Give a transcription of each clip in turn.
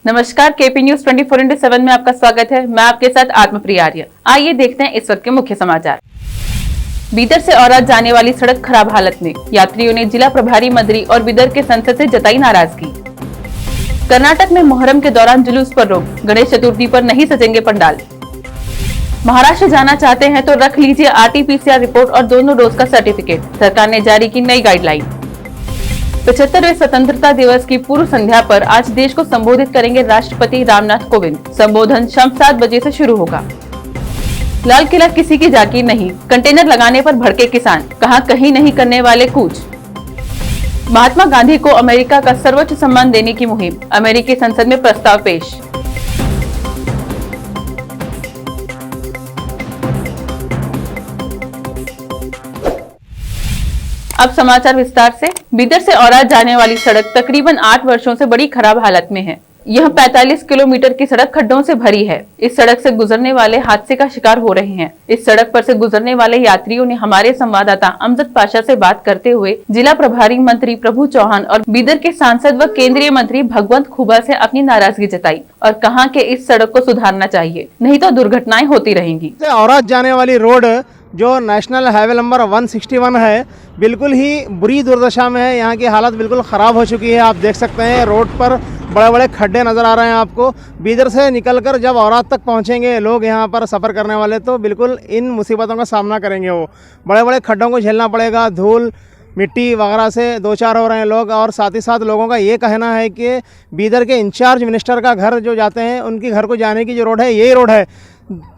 नमस्कार, KP news 24/7 में आपका स्वागत है। मैं आपके साथ आत्मप्रिया आर्य। आइए देखते हैं इस वक्त के मुख्य समाचार। बीदर से औराद जाने वाली सड़क खराब हालत में, यात्रियों ने जिला प्रभारी मंत्री और बीदर के सांसद से जताई नाराजगी। कर्नाटक में मुहर्रम के दौरान जुलूस पर रोक, गणेश चतुर्थी पर नहीं सजेंगे पंडाल। महाराष्ट्र जाना चाहते हैं तो रख लीजिए RT-PCR रिपोर्ट और दोनों डोज का सर्टिफिकेट, सरकार ने जारी की नई गाइडलाइन। 75वें स्वतंत्रता दिवस की पूर्व संध्या पर आज देश को संबोधित करेंगे राष्ट्रपति रामनाथ कोविंद। संबोधन शाम 7 बजे से शुरू होगा। लाल किला किसी की जागीर नहीं, कंटेनर लगाने पर भड़के किसान, कहा कहीं नहीं करने वाले कूच। महात्मा गांधी को अमेरिका का सर्वोच्च सम्मान देने की मुहिम, अमेरिकी संसद में प्रस्ताव पेश। अब समाचार विस्तार से। बीदर से औराद जाने वाली सड़क तकरीबन 8 वर्षों से बड़ी खराब हालत में है। यह 45 किलोमीटर की सड़क खड्डों से भरी है। इस सड़क से गुजरने वाले हादसे का शिकार हो रहे हैं। इस सड़क पर से गुजरने वाले यात्रियों ने हमारे संवाददाता अमजद पाशा से बात करते हुए जिला प्रभारी मंत्री प्रभु चौहान और बीदर के सांसद व केंद्रीय मंत्री भगवंत खुबा से अपनी नाराजगी जताई और कहा कि इस सड़क को सुधारना चाहिए, नहीं तो दुर्घटनाएं होती रहेंगी। औराद जाने वाली रोड जो नेशनल हाईवे नंबर 161 है, बिल्कुल ही बुरी दुर्दशा में है। यहाँ की हालत बिल्कुल ख़राब हो चुकी है। आप देख सकते हैं रोड पर बड़े बड़े खड्डे नज़र आ रहे हैं आपको। बीदर से निकलकर जब औराद तक पहुँचेंगे लोग यहाँ पर सफ़र करने वाले, तो बिल्कुल इन मुसीबतों का सामना करेंगे। वो बड़े बड़े खड्डों को झेलना पड़ेगा, धूल मिट्टी वगैरह से दो चार हो रहे हैं लोग। और साथ ही साथ लोगों का ये कहना है कि बीदर के इंचार्ज मिनिस्टर का घर जो जाते हैं, उनकी घर को जाने की जो रोड है, यही रोड है।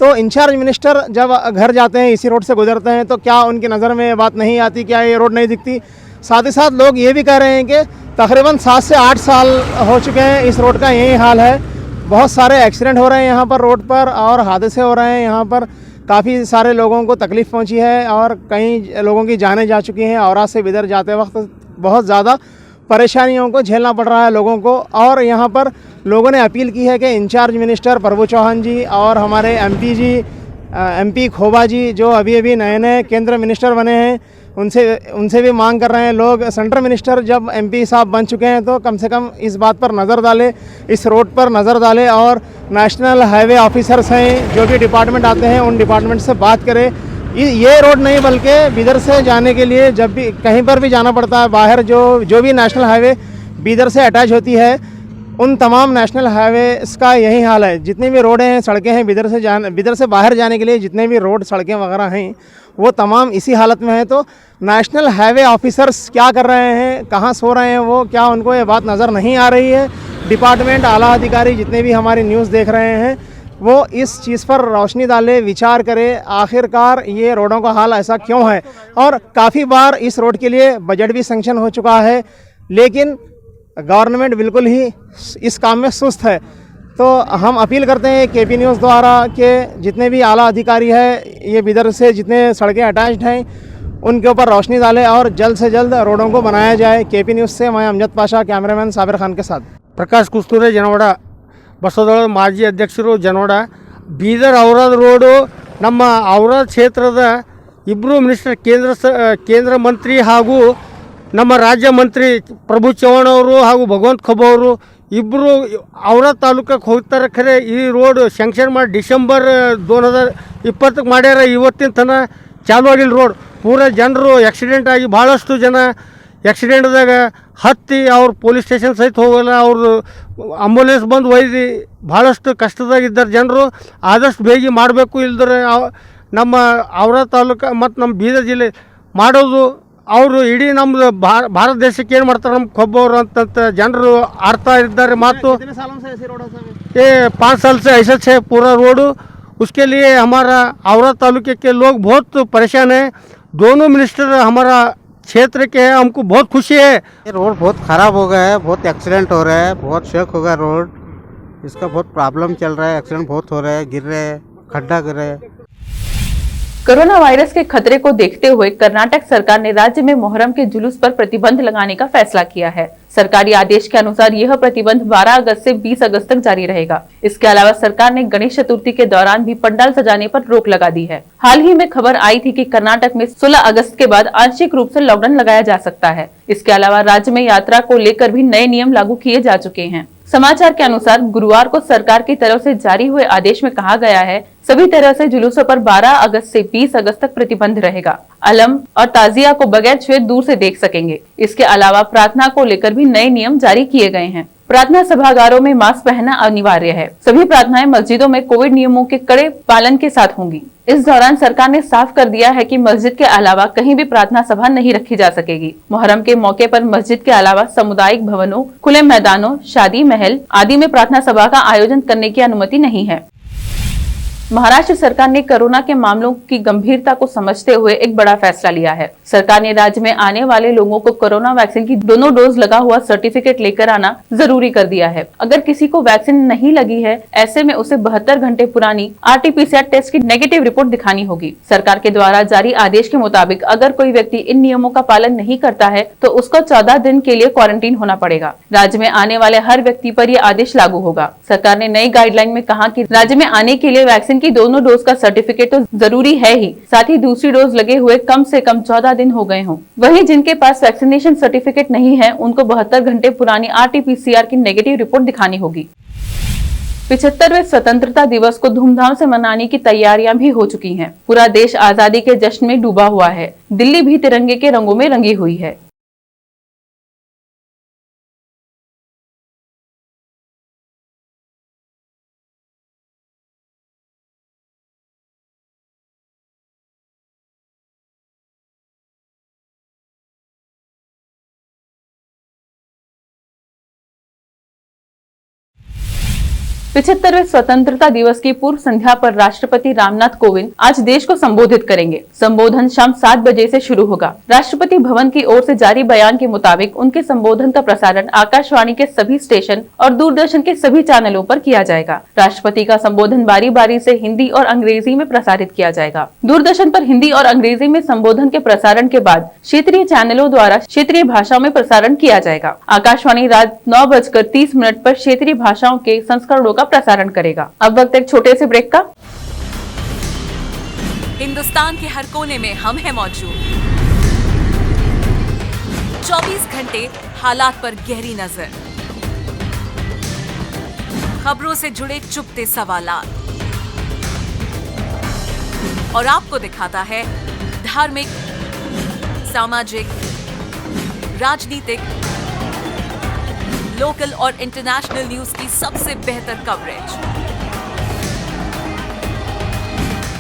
तो इंचार्ज मिनिस्टर जब घर जाते हैं इसी रोड से गुजरते हैं, तो क्या उनकी नज़र में ये बात नहीं आती, क्या ये रोड नहीं दिखती? साथ ही साथ लोग ये भी कह रहे हैं कि तकरीबन 7 से 8 साल हो चुके हैं इस रोड का यही हाल है। बहुत सारे एक्सीडेंट हो रहे हैं यहाँ पर रोड पर और हादसे हो रहे हैं। यहाँ पर काफ़ी सारे लोगों को तकलीफ़ पहुँची है और कई लोगों की जानें जा चुकी हैं। औराद से बीदर जाते वक्त बहुत ज़्यादा परेशानियों को झेलना पड़ रहा है लोगों को। और यहाँ पर लोगों ने अपील की है कि इंचार्ज मिनिस्टर प्रभु चौहान जी और हमारे MP खोबा जी जो अभी नए नए केंद्र मिनिस्टर बने हैं, उनसे भी मांग कर रहे हैं लोग। सेंट्रल मिनिस्टर जब MP साहब बन चुके हैं तो कम से कम इस बात पर नज़र डालें, इस रोड पर नज़र डालें। और नेशनल हाईवे ऑफिसर्स हैं जो भी डिपार्टमेंट आते हैं, उन डिपार्टमेंट से बात करें। ये रोड नहीं बल्कि बीदर से जाने के लिए जब भी कहीं पर भी जाना पड़ता है बाहर, जो भी नेशनल हाईवे बीदर से अटैच होती है, उन तमाम नेशनल हाईवे का यही हाल है। जितनी भी रोडें हैं, सड़कें हैं बीदर से बाहर जाने के लिए जितने भी रोड सड़कें वगैरह हैं, वो तमाम इसी हालत में है। तो नेशनल हाईवे ऑफिसर्स क्या कर रहे हैं, कहाँ सो रहे हैं वो, क्या उनको ये बात नज़र नहीं आ रही है? डिपार्टमेंट आला अधिकारी जितने भी हमारी न्यूज़ देख रहे हैं, वो इस चीज़ पर रोशनी डाले, विचार करे आखिरकार ये रोडों का हाल ऐसा क्यों है। और काफ़ी बार इस रोड के लिए बजट भी सैंक्शन हो चुका है, लेकिन गवर्नमेंट बिल्कुल ही इस काम में सुस्त है। तो हम अपील करते हैं KP न्यूज़ द्वारा कि जितने भी आला अधिकारी है, ये बीदर से जितने सड़कें अटैच्ड हैं, उनके ऊपर रोशनी डालें और जल्द से जल्द रोडों को बनाया जाए। KP न्यूज़ से मैं अमजद पाशा, कैमरामैन साबिर खान के साथ। प्रकाश कुस्तूरे, जनवाಡ ಬಸವದಳ ಮಾಜಿ ಅಧ್ಯಕ್ಷರು ಜನವಾಡ ಬೀದರ್ ಔರಾದ್ ರೋಡು ನಮ್ಮ ಔರಾದ್ ಕ್ಷೇತ್ರದ ಇಬ್ಬರು ಮಿನಿಸ್ಟರ್ ಕೇಂದ್ರ ಮಂತ್ರಿ ಹಾಗೂ ನಮ್ಮ ರಾಜ್ಯ ಮಂತ್ರಿ ಪ್ರಭು ಚೌಹಾಣ್ ಅವರು ಹಾಗೂ ಭಗವಂತ ಖುಬಾ ಅವರು ಇಬ್ಬರು ಔರಾದ್ ತಾಲೂಕಕ್ಕೆ ಹೋಗ್ತಾರೆ. ಖರೆ ಈ ರೋಡ್ ಸ್ಯಾಂಕ್ಷನ್ ಮಾಡಿ ಡಿಸೆಂಬರ್ 2020 ಮಾಡ್ಯಾರ. ಇವತ್ತಿನ ತನಕ ಚಾಲು ಆಗಿಲ್ಲ ರೋಡ್. ಪೂರಾ ಜನರು ಆಕ್ಸಿಡೆಂಟ್ ಆಗಿ ಭಾಳಷ್ಟು ಜನ ಆಕ್ಸಿಡೆಂಟ್ದಾಗ ಹತ್ತಿ ಅವ್ರು ಪೊಲೀಸ್ ಸ್ಟೇಷನ್ ಸಹಿತ ಹೋಗಲ್ಲ. ಅವರು ಆಂಬುಲೆನ್ಸ್ ಬಂದು ಒಯ್ದು ಭಾಳಷ್ಟು ಕಷ್ಟದಾಗಿದ್ದಾರೆ ಜನರು. ಆದಷ್ಟು ಬೇಗ ಮಾಡಬೇಕು, ಇಲ್ದ್ರೆ ನಮ್ಮ ಔರಾದ್ ತಾಲೂಕು ಮತ್ತು ನಮ್ಮ ಬೀದರ್ ಜಿಲ್ಲೆ ಮಾಡೋದು ಅವರು ಇಡೀ ನಮ್ಮದು ಭಾರತ ದೇಶಕ್ಕೆ ಏನು ಮಾಡ್ತಾರೆ ನಮ್ಮ ಖೊಬ್ಬವರು ಅಂತಂತ ಜನರು ಆಡ್ತಾ ಇದ್ದಾರೆ ಮಾತು. 5 साल से ऐसा है पूरा रोड। उसके लिए हमारा औराद तालुके के लोग बहुत परेशान हैं। दोनों मिनिस्टर हमारा क्षेत्र के हैं, हमको बहुत खुशी है। ये रोड बहुत ख़राब हो गया है, बहुत एक्सीडेंट हो रहा है, बहुत शेक हो गया रोड, इसका बहुत प्रॉब्लम चल रहा है। एक्सीडेंट बहुत हो रहा है, गिर रहे हैं, खड्डा गिर रहे हैं। कोरोना वायरस के खतरे को देखते हुए कर्नाटक सरकार ने राज्य में मुहर्रम के जुलूस पर प्रतिबंध लगाने का फैसला किया है। सरकारी आदेश के अनुसार यह प्रतिबंध 12 अगस्त से 20 अगस्त तक जारी रहेगा। इसके अलावा सरकार ने गणेश चतुर्थी के दौरान भी पंडाल सजाने पर रोक लगा दी है। हाल ही में खबर आई थी कि कर्नाटक में 16 अगस्त के बाद आंशिक रूप से लॉकडाउन लगाया जा सकता है। इसके अलावा राज्य में यात्रा को लेकर भी नए नियम लागू किए जा चुके हैं। समाचार के अनुसार गुरुवार को सरकार की तरफ से जारी हुए आदेश में कहा गया है, सभी तरह से जुलूसों पर 12 अगस्त से 20 अगस्त तक प्रतिबंध रहेगा। अलम और ताजिया को बगैर छुए दूर से देख सकेंगे। इसके अलावा प्रार्थना को लेकर भी नए नियम जारी किए गए हैं। प्रार्थना सभागारों में मास्क पहनना अनिवार्य है। सभी प्रार्थनाएं मस्जिदों में कोविड नियमों के कड़े पालन के साथ होंगी। इस दौरान सरकार ने साफ कर दिया है कि मस्जिद के अलावा कहीं भी प्रार्थना सभा नहीं रखी जा सकेगी। मुहर्रम के मौके पर मस्जिद के अलावा सामुदायिक भवनों, खुले मैदानों, शादी महल आदि में प्रार्थना सभा का आयोजन करने की अनुमति नहीं है। महाराष्ट्र सरकार ने कोरोना के मामलों की गंभीरता को समझते हुए एक बड़ा फैसला लिया है। सरकार ने राज्य में आने वाले लोगों को कोरोना वैक्सीन की दोनों डोज लगा हुआ सर्टिफिकेट लेकर आना जरूरी कर दिया है। अगर किसी को वैक्सीन नहीं लगी है, ऐसे में उसे 72 घंटे पुरानी RT-PCR टेस्ट की नेगेटिव रिपोर्ट दिखानी होगी। सरकार के द्वारा जारी आदेश के मुताबिक अगर कोई व्यक्ति इन नियमों का पालन नहीं करता है तो उसको 14 दिन के लिए क्वारंटीन होना पड़ेगा। राज्य में आने वाले हर व्यक्ति पर यह आदेश लागू होगा। सरकार ने नई गाइडलाइन में कहा कि राज्य में आने के लिए वैक्सीन की दोनों डोज का सर्टिफिकेट तो जरूरी है ही, साथ ही दूसरी डोज लगे हुए कम से कम 14 दिन हो गए हों। वहीं जिनके पास वैक्सीनेशन सर्टिफिकेट नहीं है, उनको 72 घंटे पुरानी RT-PCR की नेगेटिव रिपोर्ट दिखानी होगी। 75वें स्वतंत्रता दिवस को धूमधाम से मनाने की तैयारियां भी हो चुकी हैं। पूरा देश आजादी के जश्न में डूबा हुआ है। दिल्ली भी तिरंगे के रंगों में रंगी हुई है। पिछहत्तरवें स्वतंत्रता दिवस की पूर्व संध्या पर राष्ट्रपति रामनाथ कोविंद आज देश को संबोधित करेंगे। संबोधन शाम 7 बजे से शुरू होगा। राष्ट्रपति भवन की ओर से जारी बयान के मुताबिक उनके संबोधन का प्रसारण आकाशवाणी के सभी स्टेशन और दूरदर्शन के सभी चैनलों पर किया जाएगा। राष्ट्रपति का संबोधन बारी बारी से हिंदी और अंग्रेजी में प्रसारित किया जाएगा। दूरदर्शन पर हिंदी और अंग्रेजी में संबोधन के प्रसारण के बाद क्षेत्रीय चैनलों द्वारा क्षेत्रीय भाषाओं में प्रसारण किया जाएगा। आकाशवाणी रात 9:30 पर क्षेत्रीय भाषाओं के संस्करणों का प्रसारण करेगा। अब वक्त एक छोटे से ब्रेक का। हिंदुस्तान के हर कोने में हम हैं मौजूद। 24 घंटे हालात पर गहरी नजर, खबरों से जुड़े चुपते सवालात और आपको दिखाता है धार्मिक, सामाजिक, राजनीतिक, लोकल और इंटरनेशनल न्यूज की सबसे बेहतर कवरेज,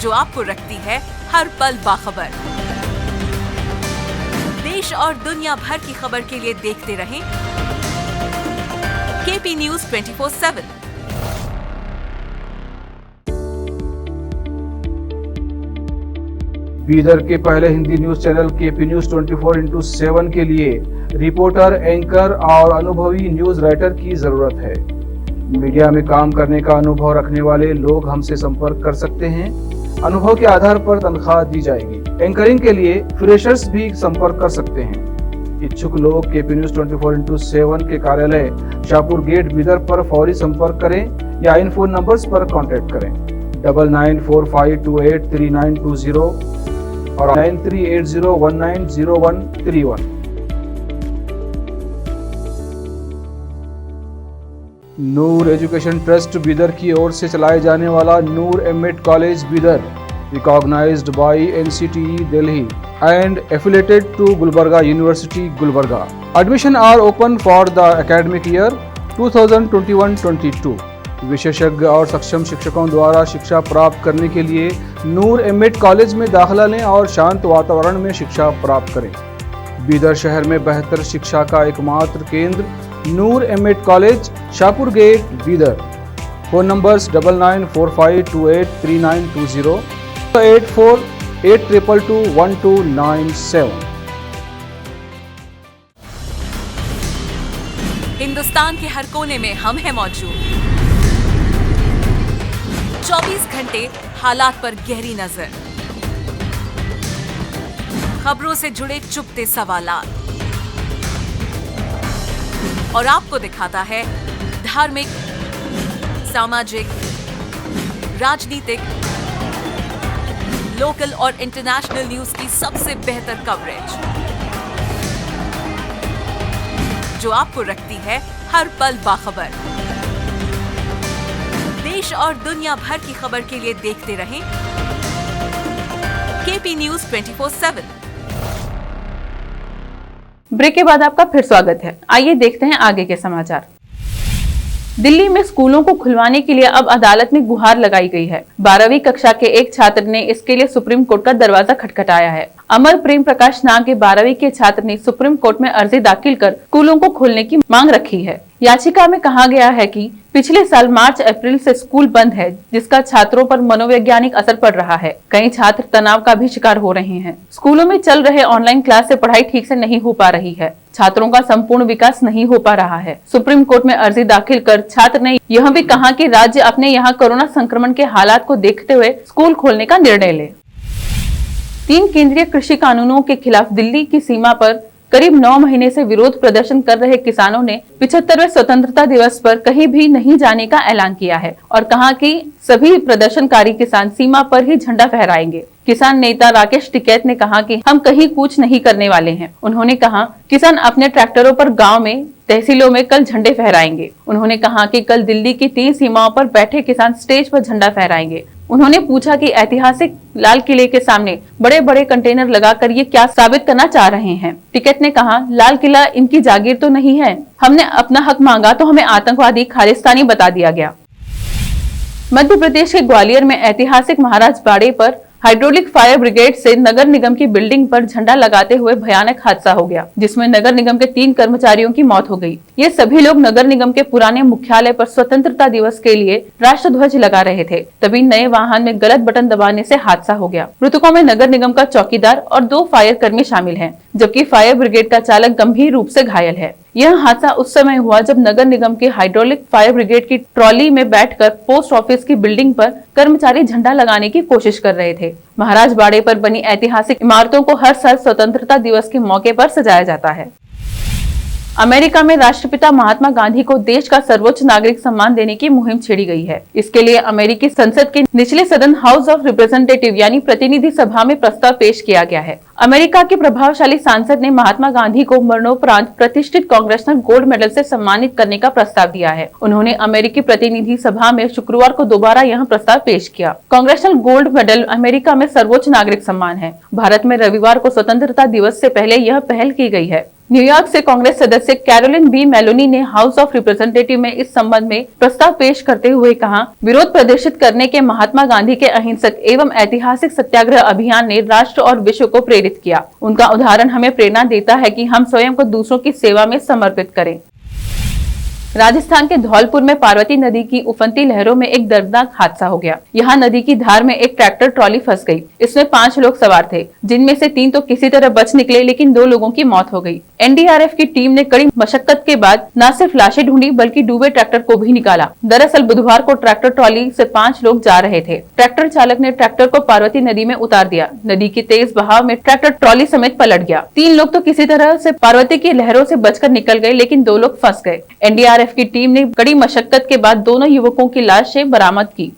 जो आपको रखती है हर पल बाखबर। देश और दुनिया भर की खबर के लिए देखते रहें KP News 24/7। बीदर के पहले Hindi news channel KP News 24/7 के लिए रिपोर्टर, एंकर और अनुभवी न्यूज राइटर की जरूरत है। मीडिया में काम करने का अनुभव रखने वाले लोग हमसे संपर्क कर सकते हैं। अनुभव के आधार पर तनख्वाह दी जाएगी। एंकरिंग के लिए फ्रेशर्स भी संपर्क कर सकते हैं। इच्छुक लोग KP News 24/7 के कार्यालय शाहपुर गेट बीदर पर फौरी संपर्क करें या इन फोन नंबर्स पर कांटेक्ट करें 9945283920 और 9380190131। नूर एजुकेशन ट्रस्ट बीदर की ओर से चलाए जाने वाला Noor MEd college Bidar, recognised by NCTE Delhi and affiliated to Gulbarga university Gulbarga. Admission are open for the academic year 2021-22। विशेषज्ञ और सक्षम शिक्षकों द्वारा शिक्षा प्राप्त करने के लिए नूर एमएड कॉलेज में दाखिला लें और शांत वातावरण में शिक्षा प्राप्त करें। बीदर शहर में बेहतर शिक्षा का एकमात्र केंद्र Noor MEd college, Shahpur gate Bidar. Phone numbers 9945283920, 8482221297। Hindustan के हर कोने में हम हैं मौजूद। 24 घंटे हालात पर गहरी नजर, खबरों से जुड़े चुपते सवालात और आपको दिखाता है धार्मिक, सामाजिक, राजनीतिक, लोकल और इंटरनेशनल न्यूज की सबसे बेहतर कवरेज, जो आपको रखती है हर पल बाखबर। देश और दुनिया भर की खबर के लिए देखते रहें केपी न्यूज 24/7। ब्रेक के बाद आपका फिर स्वागत है। आइए देखते हैं आगे के समाचार। दिल्ली में स्कूलों को खुलवाने के लिए अब अदालत में गुहार लगाई गई है। 12वीं कक्षा के एक छात्र ने इसके लिए सुप्रीम कोर्ट का दरवाजा खटखटाया है। अमर प्रेम प्रकाश नाम के 12वीं के छात्र ने सुप्रीम कोर्ट में अर्जी दाखिल कर स्कूलों को खोलने की मांग रखी है। याचिका में कहा गया है कि पिछले साल मार्च अप्रैल से स्कूल बंद है, जिसका छात्रों पर मनोवैज्ञानिक असर पड़ रहा है। कई छात्र तनाव का भी शिकार हो रहे हैं। स्कूलों में चल रहे ऑनलाइन क्लास से पढ़ाई ठीक से नहीं हो पा रही है। छात्रों का संपूर्ण विकास नहीं हो पा रहा है। सुप्रीम कोर्ट में अर्जी दाखिल कर छात्र ने यह भी कहा कि राज्य अपने यहाँ कोरोना संक्रमण के हालात को देखते हुए स्कूल खोलने का निर्णय ले। 3 केंद्रीय कृषि कानूनों के खिलाफ दिल्ली की सीमा पर करीब 9 महीने से विरोध प्रदर्शन कर रहे किसानों ने 75वें स्वतंत्रता दिवस पर कहीं भी नहीं जाने का ऐलान किया है और कहा कि सभी प्रदर्शनकारी किसान सीमा पर ही झंडा फहराएंगे। किसान नेता राकेश टिकैत ने कहा कि हम कहीं कूच नहीं करने वाले हैं। उन्होंने कहा किसान अपने ट्रैक्टरों पर गांव में तहसीलों में कल झंडे फहराएंगे। उन्होंने कहा कि कल दिल्ली की 3 सीमाओं पर बैठे किसान स्टेज पर झंडा फहराएंगे। उन्होंने पूछा कि ऐतिहासिक लाल किले के सामने बड़े बड़े कंटेनर लगाकर ये क्या साबित करना चाह रहे हैं। टिकैत ने कहा लाल किला इनकी जागीर तो नहीं है। हमने अपना हक मांगा तो हमें आतंकवादी खालिस्तानी बता दिया गया। मध्य प्रदेश के ग्वालियर में ऐतिहासिक महाराज बाड़े पर हाइड्रोलिक फायर ब्रिगेड से नगर निगम की बिल्डिंग पर झंडा लगाते हुए भयानक हादसा हो गया, जिसमें नगर निगम के 3 कर्मचारियों की मौत हो गई। ये सभी लोग नगर निगम के पुराने मुख्यालय पर स्वतंत्रता दिवस के लिए राष्ट्रध्वज लगा रहे थे। तभी नए वाहन में गलत बटन दबाने से हादसा हो गया। मृतकों में नगर निगम का चौकीदार और 2 फायर कर्मी शामिल हैं, जबकि फायर ब्रिगेड का चालक गंभीर रूप से घायल है। यह हादसा उस समय हुआ जब नगर निगम के हाइड्रोलिक फायर ब्रिगेड की ट्रॉली में बैठकर पोस्ट ऑफिस की बिल्डिंग पर कर्मचारी झंडा लगाने की कोशिश कर रहे थे। महाराज बाड़े पर बनी ऐतिहासिक इमारतों को हर साल स्वतंत्रता दिवस के मौके पर सजाया जाता है। अमेरिका में राष्ट्रपिता महात्मा गांधी को देश का सर्वोच्च नागरिक सम्मान देने की मुहिम छेड़ी गई है। इसके लिए अमेरिकी संसद के निचले सदन हाउस ऑफ रिप्रेजेंटेटिव यानी प्रतिनिधि सभा में प्रस्ताव पेश किया गया है। अमेरिका के प्रभावशाली सांसद ने महात्मा गांधी को मरणोपरांत प्रतिष्ठित कांग्रेसनल गोल्ड मेडल से सम्मानित करने का प्रस्ताव दिया है। उन्होंने अमेरिकी प्रतिनिधि सभा में शुक्रवार को दोबारा यह प्रस्ताव पेश किया। कांग्रेसनल गोल्ड मेडल अमेरिका में सर्वोच्च नागरिक सम्मान है। भारत में रविवार को स्वतंत्रता दिवस से पहले यह पहल की गई है। न्यूयॉर्क से कांग्रेस सदस्य कैरोलिन बी मेलोनी ने हाउस ऑफ रिप्रेजेंटेटिव में इस संबंध में प्रस्ताव पेश करते हुए कहा, विरोध प्रदर्शित करने के महात्मा गांधी के अहिंसक एवं ऐतिहासिक सत्याग्रह अभियान ने राष्ट्र और विश्व को प्रेरित किया। उनका उदाहरण हमें प्रेरणा देता है कि हम स्वयं को दूसरों की सेवा में समर्पित करें। राजस्थान के धौलपुर में पार्वती नदी की उफनती लहरों में एक दर्दनाक हादसा हो गया। यहाँ नदी की धार में एक ट्रैक्टर ट्रॉली फंस गई। इसमें 5 लोग सवार थे, जिनमें से 3 तो किसी तरह बच निकले, लेकिन 2 लोगों की मौत हो गई। एनडीआरएफ की टीम ने कड़ी मशक्कत के बाद न सिर्फ लाशें ढूंढी बल्कि डूबे ट्रैक्टर को भी निकाला। दरअसल बुधवार को ट्रैक्टर ट्रॉली से 5 लोग जा रहे थे। ट्रैक्टर चालक ने ट्रैक्टर को पार्वती नदी में उतार दिया। नदी की तेज बहाव में ट्रैक्टर ट्रॉली समेत पलट गया। 3 लोग तो किसी तरह से पार्वती की लहरों से बचकर निकल गए, लेकिन 2 लोग फंस गए। एनडीआरएफ की टीम ने कड़ी मशक्कत के बाद दोनों युवकों की लाशें बरामद की।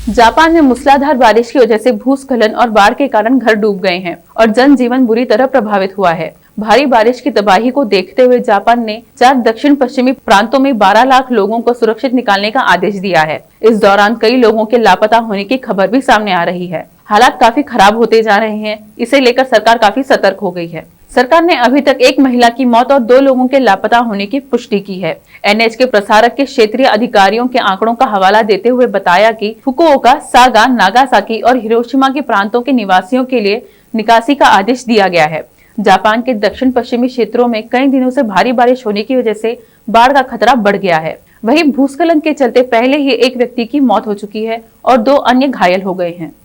जापान में मूसलाधार बारिश की वजह से भूस्खलन और बाढ़ के कारण घर डूब गए हैं और जनजीवन बुरी तरह प्रभावित हुआ है। भारी बारिश की तबाही को देखते हुए जापान ने 4 दक्षिण पश्चिमी प्रांतों में 12 लाख लोगों को सुरक्षित निकालने का आदेश दिया है। इस दौरान कई लोगों के लापता होने की खबर भी सामने आ रही है। हालात काफी खराब होते जा रहे हैं। इसे लेकर सरकार काफी सतर्क हो गई है। सरकार ने अभी तक 1 महिला की मौत और 2 लोगों के लापता होने की पुष्टि की है। एनएच के प्रसारक के क्षेत्रीय अधिकारियों के आंकड़ों का हवाला देते हुए बताया कि फुकुओका, सागा, नागासाकी और हिरोशिमा के प्रांतों के निवासियों के लिए निकासी का आदेश दिया गया है। जापान के दक्षिण पश्चिमी क्षेत्रों में कई दिनों से भारी बारिश होने की वजह से बाढ़ का खतरा बढ़ गया है। वहीं भूस्खलन के चलते पहले ही 1 व्यक्ति की मौत हो चुकी है और 2 अन्य घायल हो गए हैं।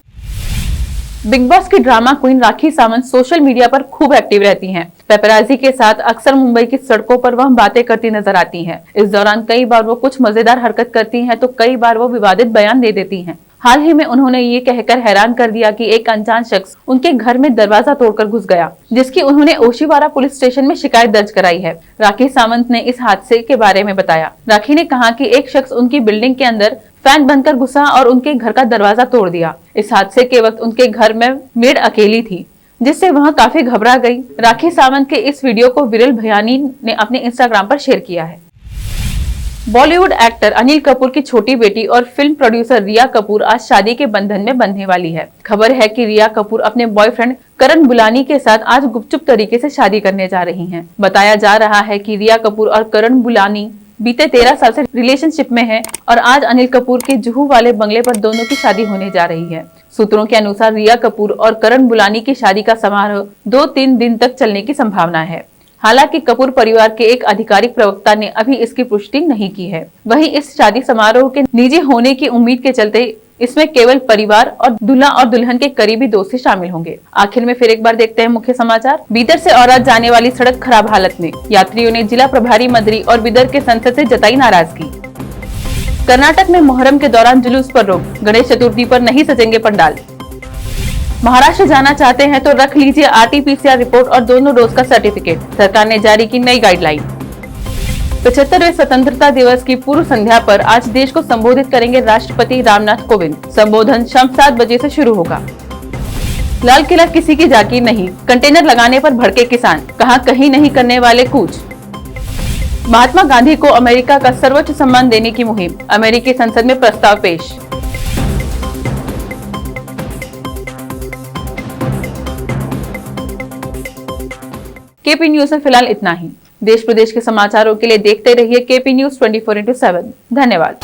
बिग बॉस की drama queen Rakhi Sawant social media पर खूब एक्टिव रहती हैं। पेपराजी के साथ अक्सर मुंबई की सड़कों पर वह बातें करती नजर आती हैं। इस दौरान कई बार वो कुछ मजेदार हरकत करती हैं, तो कई बार वो विवादित बयान दे देती हैं। हाल ही में उन्होंने ये कहकर हैरान कर दिया कि एक अनजान शख्स उनके घर में दरवाजा तोड़कर घुस गया, जिसकी उन्होंने ओशीवारा पुलिस स्टेशन में शिकायत दर्ज कराई है। राखी सावंत ने इस हादसे के बारे में बताया। राखी ने कहा कि एक शख्स उनकी बिल्डिंग के अंदर फैन बनकर घुसा और उनके घर का दरवाजा तोड़ दिया। इस हादसे के वक्त उनके घर में मेड अकेली थी। जिससे वह काफी घबरा गई। राखी सावंत के इस वीडियो को विरल भयानी ने अपने इंस्टाग्राम पर शेयर किया है। बॉलीवुड एक्टर अनिल कपूर की छोटी बेटी और फिल्म प्रोड्यूसर रिया कपूर आज शादी के बंधन में बंधने वाली है। खबर है कि रिया कपूर अपने बॉयफ्रेंड करण बुलानी के साथ आज गुपचुप तरीके से शादी करने जा रही हैं। बताया जा रहा है कि रिया कपूर और करण बुलानी बीते 13 साल से रिलेशनशिप में है और आज अनिल कपूर के जुहू वाले बंगले पर दोनों की शादी होने जा रही है। सूत्रों के अनुसार रिया कपूर और करण बुलानी की शादी का समारोह 2-3 दिन तक चलने की संभावना है। हालांकि कपूर परिवार के एक आधिकारिक प्रवक्ता ने अभी इसकी पुष्टि नहीं की है। वहीं इस शादी समारोह के निजी होने की उम्मीद के चलते इसमें केवल परिवार और दूल्हा और दुल्हन के करीबी दोस्त ही शामिल होंगे। आखिर में फिर एक बार देखते हैं मुख्य समाचार। बीदर से औराद जाने वाली सड़क खराब हालत में, यात्रियों ने जिला प्रभारी मंत्री और बीदर के सांसद से जताई नाराजगी। कर्नाटक में मोहर्रम के दौरान जुलूस पर रोक, गणेश चतुर्थी पर नहीं सजेंगे पंडाल। महाराष्ट्र जाना चाहते हैं तो रख लीजिए RT-PCR रिपोर्ट और दोनों डोज का सर्टिफिकेट, सरकार ने जारी की नई गाइडलाइन। 75वें स्वतंत्रता दिवस की पूर्व संध्या पर आज देश को संबोधित करेंगे राष्ट्रपति रामनाथ कोविंद। संबोधन शाम 7 बजे से शुरू होगा। लाल किला किसी की जागीर नहीं, कंटेनर लगाने पर भड़के किसान, कहा कहीं नहीं करने वाले कूच। महात्मा गांधी को अमेरिका का सर्वोच्च सम्मान देने की मुहिम, अमेरिकी संसद में प्रस्ताव पेश। केपी न्यूज में फिलहाल इतना ही। देश प्रदेश के समाचारों के लिए देखते रहिए केपी न्यूज 24/7। धन्यवाद।